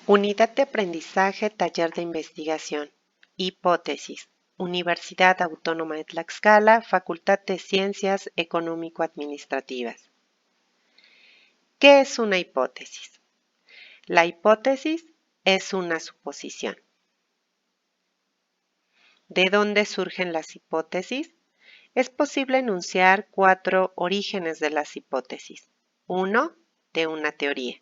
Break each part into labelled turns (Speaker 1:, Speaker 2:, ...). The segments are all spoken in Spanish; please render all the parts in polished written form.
Speaker 1: Unidad de aprendizaje, taller de investigación. Hipótesis. Universidad Autónoma de Tlaxcala, Facultad de Ciencias Económico-Administrativas. ¿Qué es una hipótesis? La hipótesis es una suposición. ¿De dónde surgen las hipótesis? Es posible enunciar 4 orígenes de las hipótesis. 1. De una teoría.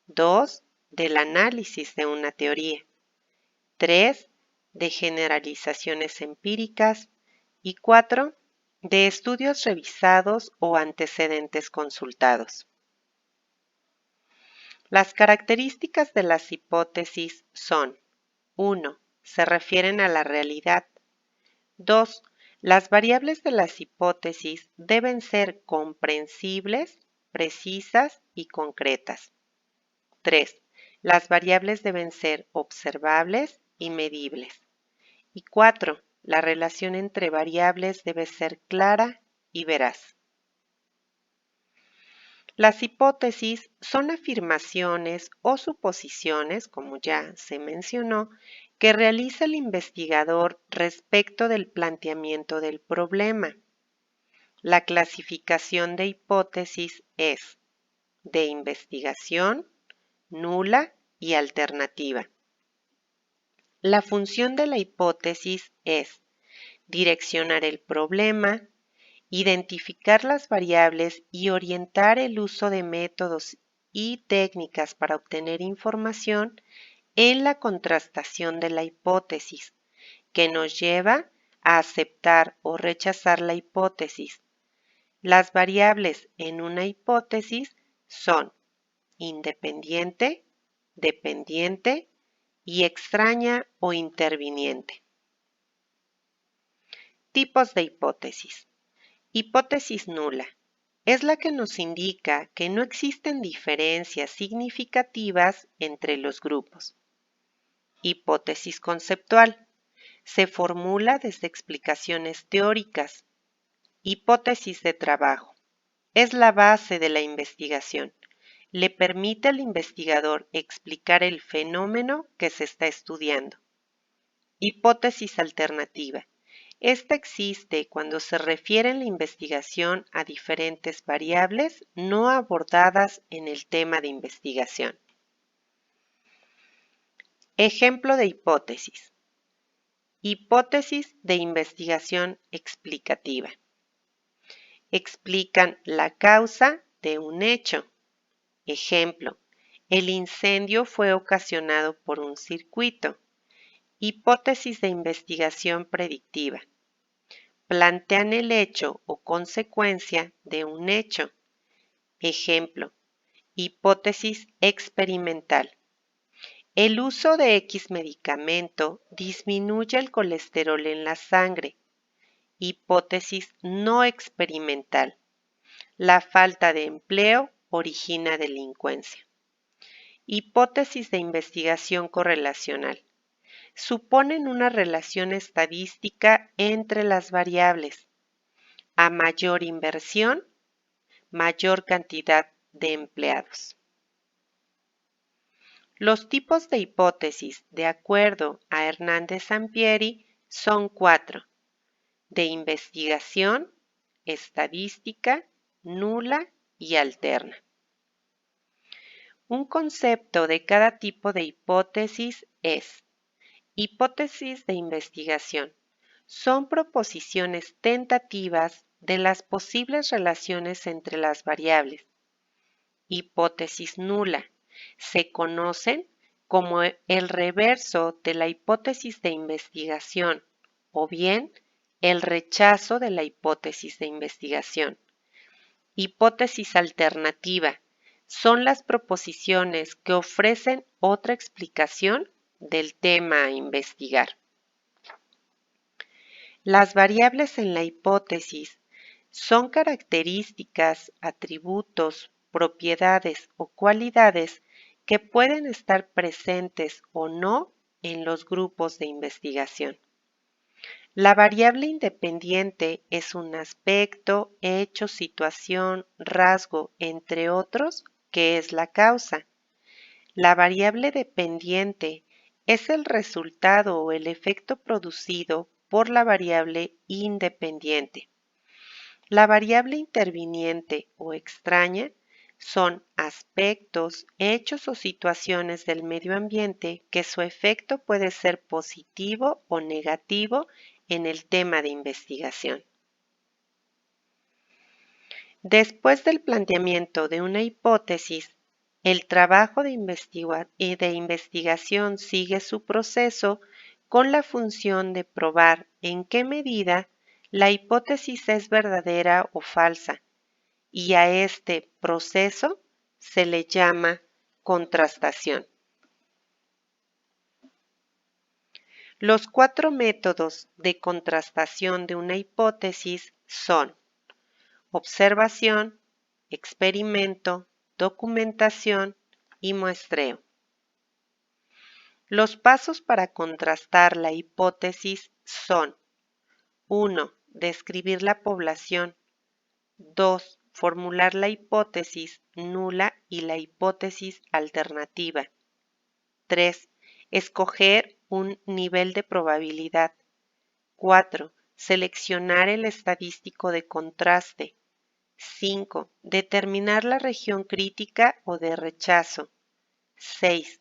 Speaker 1: 2. Del análisis de una teoría. 3. De generalizaciones empíricas. Y 4. De estudios revisados o antecedentes consultados. Las características de las hipótesis son: 1. Se refieren a la realidad. 2. Las variables de las hipótesis deben ser comprensibles, precisas y concretas. 3. Las variables deben ser observables y medibles. Y 4. La relación entre variables debe ser clara y veraz. Las hipótesis son afirmaciones o suposiciones, como ya se mencionó, que realiza el investigador respecto del planteamiento del problema. La clasificación de hipótesis es de investigación, nula y alternativa. La función de la hipótesis es direccionar el problema, identificar las variables y orientar el uso de métodos y técnicas para obtener información en la contrastación de la hipótesis, que nos lleva a aceptar o rechazar la hipótesis. Las variables en una hipótesis son independiente, dependiente y extraña o interviniente. Tipos de hipótesis. Hipótesis nula. Es la que nos indica que no existen diferencias significativas entre los grupos. Hipótesis conceptual. Se formula desde explicaciones teóricas. Hipótesis de trabajo. Es la base de la investigación. Le permite al investigador explicar el fenómeno que se está estudiando. Hipótesis alternativa. Esta existe cuando se refiere en la investigación a diferentes variables no abordadas en el tema de investigación. Ejemplo de hipótesis. Hipótesis de investigación explicativa. Explican la causa de un hecho. Ejemplo, el incendio fue ocasionado por un circuito. Hipótesis de investigación predictiva. Plantean el hecho o consecuencia de un hecho. Ejemplo, hipótesis experimental. El uso de X medicamento disminuye el colesterol en la sangre. Hipótesis no experimental. La falta de empleo origina delincuencia. Hipótesis de investigación correlacional. Suponen una relación estadística entre las variables. A mayor inversión, mayor cantidad de empleados. Los tipos de hipótesis, de acuerdo a Hernández Sampieri, son 4: de investigación, estadística, nula y alterna. Un concepto de cada tipo de hipótesis es: hipótesis de investigación. Son proposiciones tentativas de las posibles relaciones entre las variables. Hipótesis nula. Se conocen como el reverso de la hipótesis de investigación o bien el rechazo de la hipótesis de investigación. Hipótesis alternativa. Son las proposiciones que ofrecen otra explicación del tema a investigar. Las variables en la hipótesis son características, atributos, propiedades o cualidades que pueden estar presentes o no en los grupos de investigación. La variable independiente es un aspecto, hecho, situación, rasgo, entre otros, que es la causa. La variable dependiente es el resultado o el efecto producido por la variable independiente. La variable interviniente o extraña son aspectos, hechos o situaciones del medio ambiente que su efecto puede ser positivo o negativo en el tema de investigación. Después del planteamiento de una hipótesis, el trabajo de investigación sigue su proceso con la función de probar en qué medida la hipótesis es verdadera o falsa, y a este proceso se le llama contrastación. Los 4 métodos de contrastación de una hipótesis son observación, experimento, documentación y muestreo. Los pasos para contrastar la hipótesis son: 1. Describir la población. 2. Formular la hipótesis nula y la hipótesis alternativa. 3. Escoger un nivel de probabilidad. 4. Seleccionar el estadístico de contraste. 5. Determinar la región crítica o de rechazo. 6.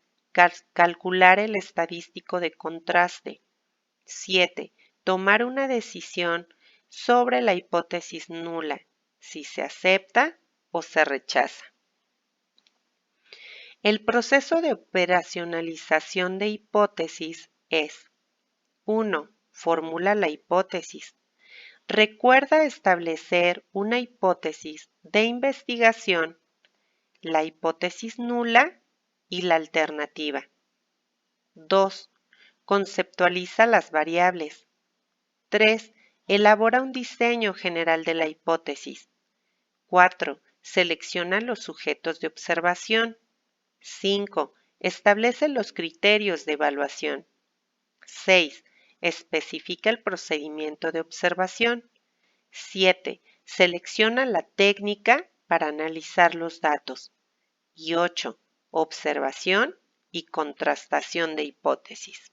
Speaker 1: Calcular el estadístico de contraste. 7. Tomar una decisión sobre la hipótesis nula, si se acepta o se rechaza. El proceso de operacionalización de hipótesis es: 1. Formula la hipótesis. Recuerda establecer una hipótesis de investigación, la hipótesis nula y la alternativa. 2. Conceptualiza las variables. 3. Elabora un diseño general de la hipótesis. 4. Selecciona los sujetos de observación. 5. Establece los criterios de evaluación. 6. Especifica el procedimiento de observación. 7. Selecciona la técnica para analizar los datos. Y 8. Observación y contrastación de hipótesis.